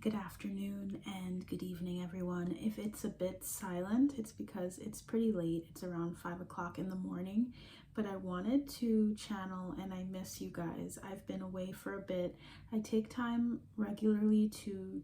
good afternoon, and good evening, everyone. If it's a bit silent, it's because it's pretty late. It's around 5 o'clock in the morning, but I wanted to channel and I miss you guys. I've been away for a bit. I take time regularly to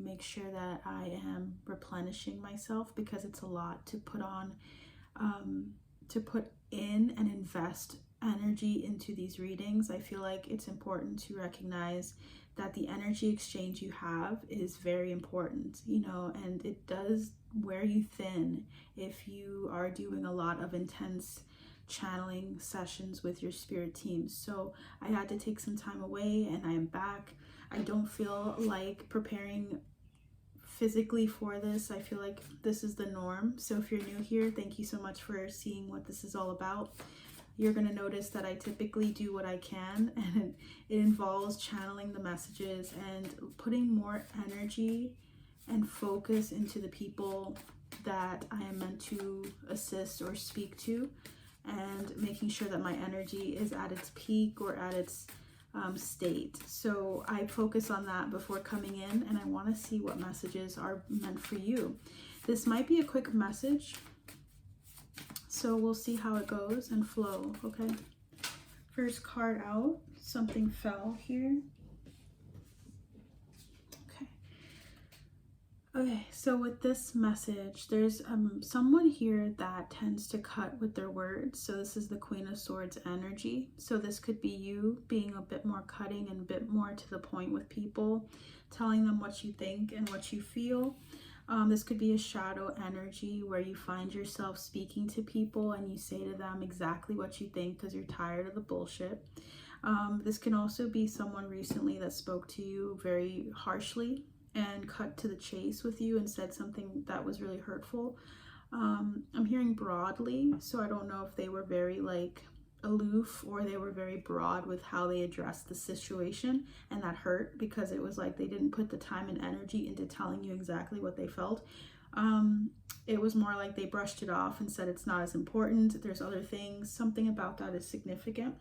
make sure that I am replenishing myself because it's a lot to put on, to put in and invest energy into these readings. I feel like it's important to recognize that the energy exchange you have is very important, and it does wear you thin if you are doing a lot of intense channeling sessions with your spirit teams. So I had to take some time away and I am back. I don't feel like preparing physically for this. I feel like this is the norm. So if you're new here, thank you so much for seeing what this is all about. You're going to notice that I typically do what I can, and it involves channeling the messages and putting more energy and focus into the people that I am meant to assist or speak to, and making sure that my energy is at its peak or at its state. So I focus on that before coming in, and I want to see what messages are meant for you. This might be a quick message, so we'll see how it goes and flow, okay? First card out, something fell here. Okay, so with this message, there's someone here that tends to cut with their words. So this is the Queen of Swords energy. So this could be you being a bit more cutting and a bit more to the point with people, telling them what you think and what you feel. This could be a shadow energy where you find yourself speaking to people and you say to them exactly what you think because you're tired of the bullshit. This can also be someone recently that spoke to you very harshly and cut to the chase with you and said something that was really hurtful. I'm hearing broadly, so I don't know if they were very aloof or they were very broad with how they addressed the situation, and that hurt because it was like they didn't put the time and energy into telling you exactly what they felt. It was more like they brushed it off and said it's not as important, there's other things. Something about that is significant.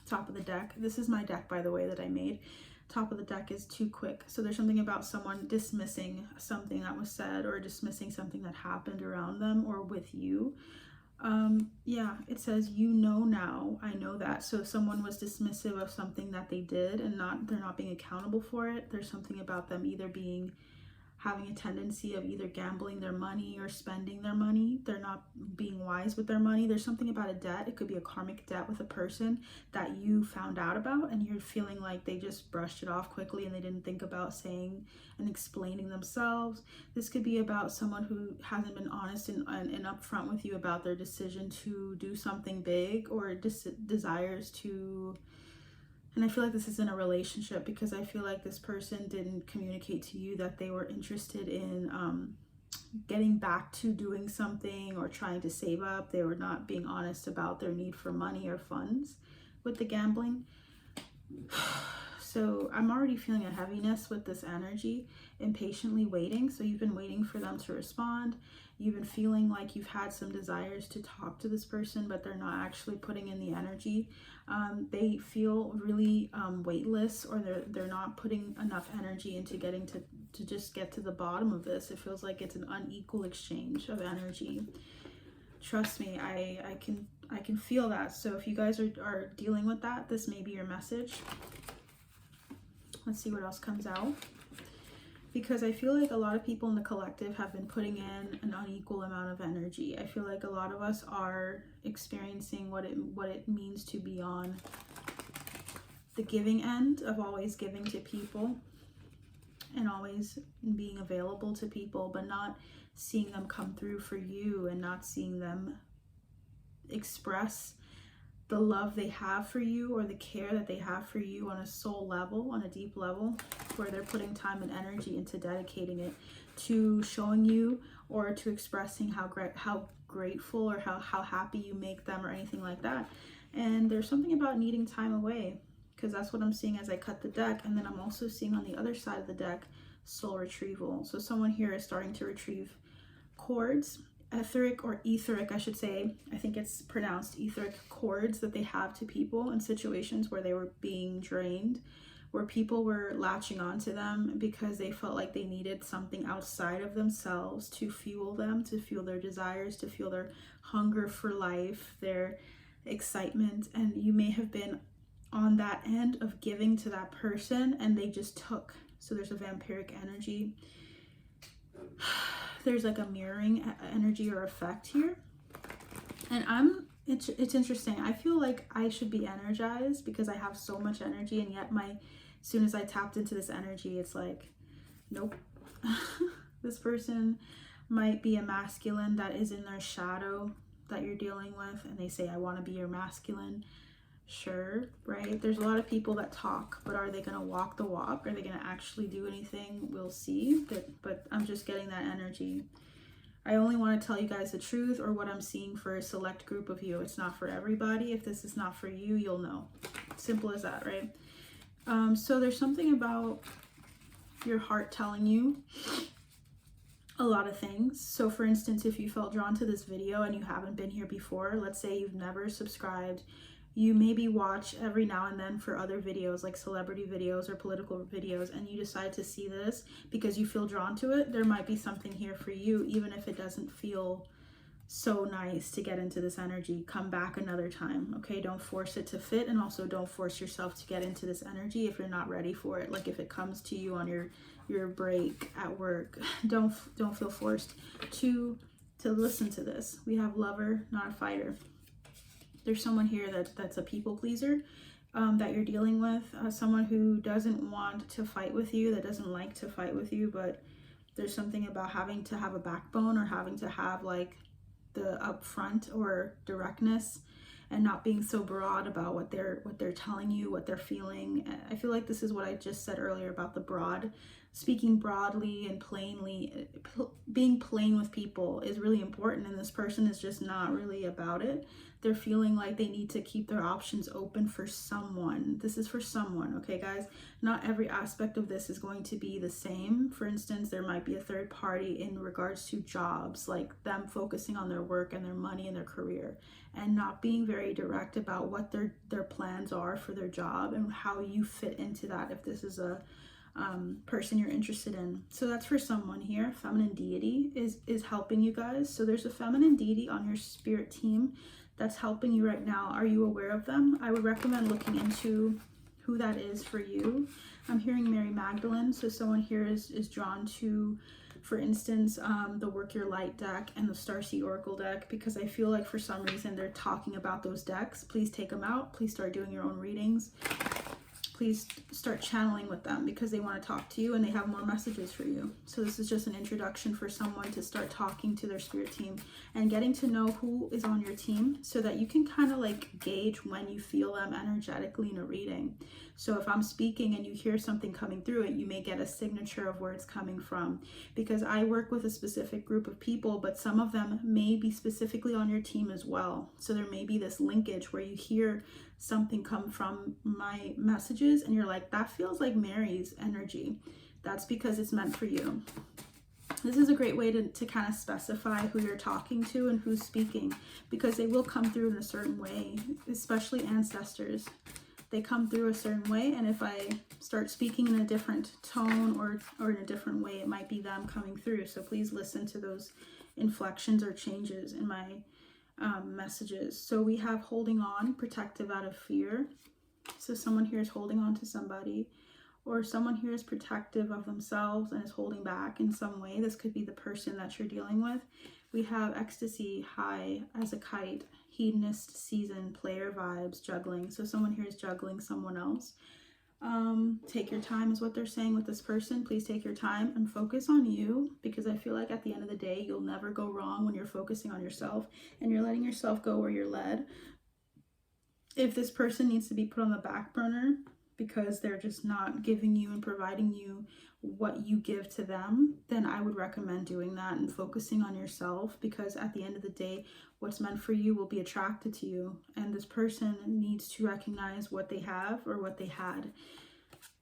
Top of the deck, this is my deck, by the way, that I made. Top of the deck is too quick. So there's something about someone dismissing something that was said or dismissing something that happened around them or with you. Yeah, it says, now, I know that. So if someone was dismissive of something that they did and they're not being accountable for it, there's something about them either having a tendency of either gambling their money or spending their money. They're not being wise with their money. There's something about a debt. It could be a karmic debt with a person that you found out about and you're feeling like they just brushed it off quickly and they didn't think about saying and explaining themselves. This could be about someone who hasn't been honest and upfront with you about their decision to do something big or desires to. And I feel like this is in a relationship because I feel like this person didn't communicate to you that they were interested in getting back to doing something or trying to save up. They were not being honest about their need for money or funds with the gambling. So I'm already feeling a heaviness with this energy, impatiently waiting. So you've been waiting for them to respond. You've been feeling like you've had some desires to talk to this person, but they're not actually putting in the energy. They feel really weightless, or they're not putting enough energy into getting to just get to the bottom of this. It feels like it's an unequal exchange of energy. Trust me, I can feel that. So if you guys are dealing with that, this may be your message. Let's see what else comes out. Because I feel like a lot of people in the collective have been putting in an unequal amount of energy. I feel like a lot of us are experiencing what it means to be on the giving end of always giving to people and always being available to people, but not seeing them come through for you and not seeing them express the love they have for you or the care that they have for you on a soul level, on a deep level, where they're putting time and energy into dedicating it to showing you or to expressing how grateful or how happy you make them or anything like that. And there's something about needing time away, because that's what I'm seeing as I cut the deck. And then I'm also seeing on the other side of the deck, soul retrieval. So someone here is starting to retrieve cords, etheric or etheric, I should say. I think it's pronounced etheric cords that they have to people in situations where they were being drained where people were latching onto them because they felt like they needed something outside of themselves to fuel them, to fuel their desires, to fuel their hunger for life, their excitement. And you may have been on that end of giving to that person and they just took. So there's a vampiric energy. There's like a mirroring energy or effect here. And it's interesting. I feel like I should be energized because I have so much energy, and yet as soon as I tapped into this energy, it's like, nope. This person might be a masculine that is in their shadow that you're dealing with, and they say, I want to be your masculine. Sure, right? There's a lot of people that talk, but are they going to walk the walk? Are they going to actually do anything? We'll see. But I'm just getting that energy. I only want to tell you guys the truth or what I'm seeing for a select group of you. It's not for everybody. If this is not for you, you'll know. Simple as that, right? So there's something about your heart telling you a lot of things. So for instance, if you felt drawn to this video and you haven't been here before, let's say you've never subscribed, you maybe watch every now and then for other videos like celebrity videos or political videos, and you decide to see this because you feel drawn to it, there might be something here for you, even if it doesn't feel so nice to get into this energy. Come back another time, okay? Don't force it to fit, and also don't force yourself to get into this energy if you're not ready for it. Like if it comes to you on your break at work, don't feel forced to listen to this. We have lover, not a fighter. There's someone here that's a people pleaser that you're dealing with, someone who doesn't want to fight with you, that doesn't like to fight with you, but there's something about having to have a backbone or having to have like the upfront or directness and not being so broad about what they're telling you, what they're feeling. I feel like this is what I just said earlier about the broad. Speaking broadly and plainly, being plain with people is really important, and this person is just not really about it. They're feeling like they need to keep their options open for someone. This is for someone, okay, guys? Not every aspect of this is going to be the same. For instance, there might be a third party in regards to jobs, like them focusing on their work and their money and their career, and not being very direct about what their plans are for their job and how you fit into that if this is a person you're interested in. So that's for someone here. Feminine deity is helping you guys. So there's a feminine deity on your spirit team that's helping you right now. Are you aware of them? I would recommend looking into who that is for you. I'm hearing Mary Magdalene. So someone here is drawn to, for instance, the Work Your Light deck and the Starseed Oracle deck, because I feel like for some reason they're talking about those decks. Please take them out. Please start doing your own readings. Please start channeling with them because they want to talk to you and they have more messages for you. So this is just an introduction for someone to start talking to their spirit team and getting to know who is on your team so that you can kind of like gauge when you feel them energetically in a reading. So if I'm speaking and you hear something coming through it, you may get a signature of where it's coming from, because I work with a specific group of people, but some of them may be specifically on your team as well. So there may be this linkage where you hear something come from my messages and you're like, that feels like Mary's energy. That's because it's meant for you. This is a great way to kind of specify who you're talking to and who's speaking, because they will come through in a certain way, especially ancestors. They come through a certain way, and if I start speaking in a different tone or in a different way, it might be them coming through. So please listen to those inflections or changes in my messages. So we have holding on, protective out of fear. So someone here is holding on to somebody, or someone here is protective of themselves and is holding back in some way. This could be the person that you're dealing with. We have ecstasy, high as a kite, hedonist season, player vibes, juggling. So someone here is juggling someone else. Take your time is what they're saying with this person. Please take your time and focus on you, because I feel like at the end of the day, you'll never go wrong when you're focusing on yourself and you're letting yourself go where you're led. If this person needs to be put on the back burner because they're just not giving you and providing you what you give to them, then I would recommend doing that and focusing on yourself, because at the end of the day, what's meant for you will be attracted to you, and this person needs to recognize what they have or what they had.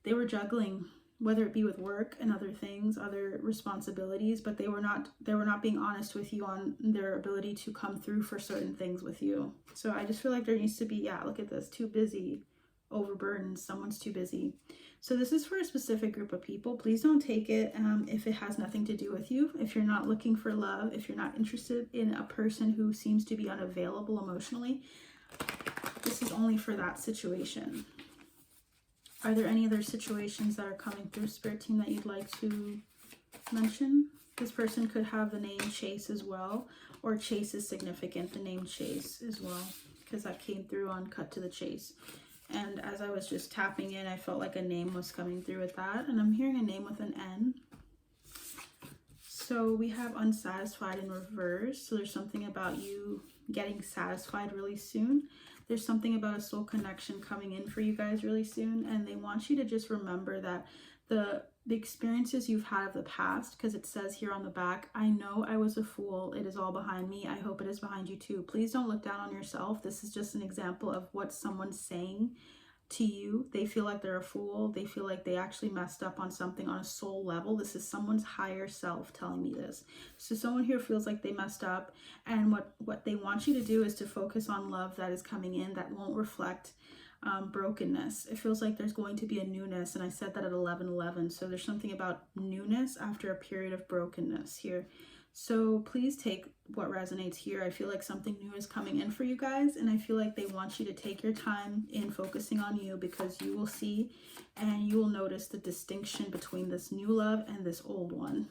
They were juggling, whether it be with work and other things, other responsibilities, but they were not being honest with you on their ability to come through for certain things with you. So I just feel like there needs to be, yeah, look at this, too busy, overburdened, someone's too busy. So this is for a specific group of people. Please don't take it if it has nothing to do with you. If you're not looking for love, if you're not interested in a person who seems to be unavailable emotionally, this is only for that situation. Are there any other situations that are coming through, Spirit Team, that you'd like to mention? This person could have the name Chase as well, or Chase is significant, the name Chase as well, because that came through on Cut to the Chase. And as I was just tapping in, I felt like a name was coming through with that. And I'm hearing a name with an N. So we have unsatisfied in reverse. So there's something about you getting satisfied really soon. There's something about a soul connection coming in for you guys really soon. And they want you to just remember that the experiences you've had of the past, because it says here on the back, I know I was a fool. It is all behind me. I hope it is behind you too. Please don't look down on yourself. This is just an example of what someone's saying to you. They feel like they're a fool. They feel like they actually messed up on something on a soul level. This is someone's higher self telling me this. So someone here feels like they messed up, and what they want you to do is to focus on love that is coming in that won't reflect brokenness. It feels like there's going to be a newness, and I said that at 11:11. So there's something about newness after a period of brokenness here. So please take what resonates here. I feel like something new is coming in for you guys, and I feel like they want you to take your time in focusing on you, because you will see and you will notice the distinction between this new love and this old one.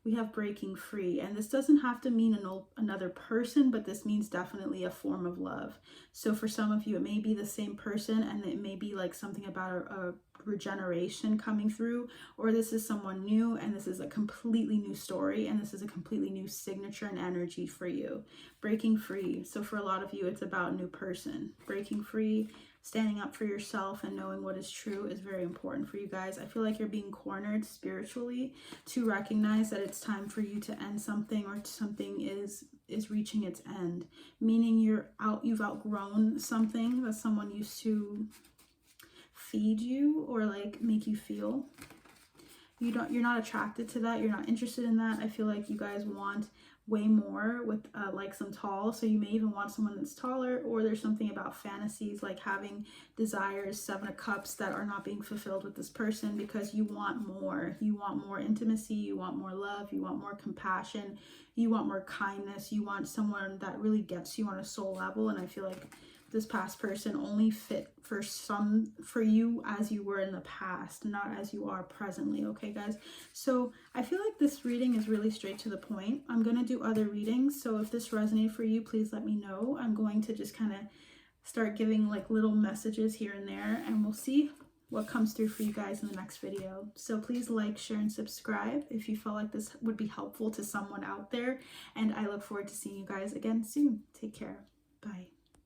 We have breaking free, and this doesn't have to mean another person, but this means definitely a form of love. So for some of you, it may be the same person, and it may be like something about a regeneration coming through, or this is someone new, and this is a completely new story, and this is a completely new signature and energy for you. Breaking free. So for a lot of you, it's about a new person. Breaking free, standing up for yourself and knowing what is true is very important for you guys. I feel like you're being cornered spiritually to recognize that it's time for you to end something, or something is reaching its end, meaning you've outgrown something that someone used to feed you or like make you feel. You're not attracted to that. You're not interested in that. I feel like you guys want way more with like some tall, so you may even want someone that's taller, or there's something about fantasies like having desires, 7 of Cups, that are not being fulfilled with this person, because you want more. You want more intimacy, you want more love, you want more compassion, you want more kindness, you want someone that really gets you on a soul level. And I feel like this past person only fit for you as you were in the past, not as you are presently. Okay, guys? So I feel like this reading is really straight to the point. I'm going to do other readings. So if this resonated for you, please let me know. I'm going to just kind of start giving like little messages here and there, and we'll see what comes through for you guys in the next video. So please like, share, and subscribe if you felt like this would be helpful to someone out there. And I look forward to seeing you guys again soon. Take care. Bye.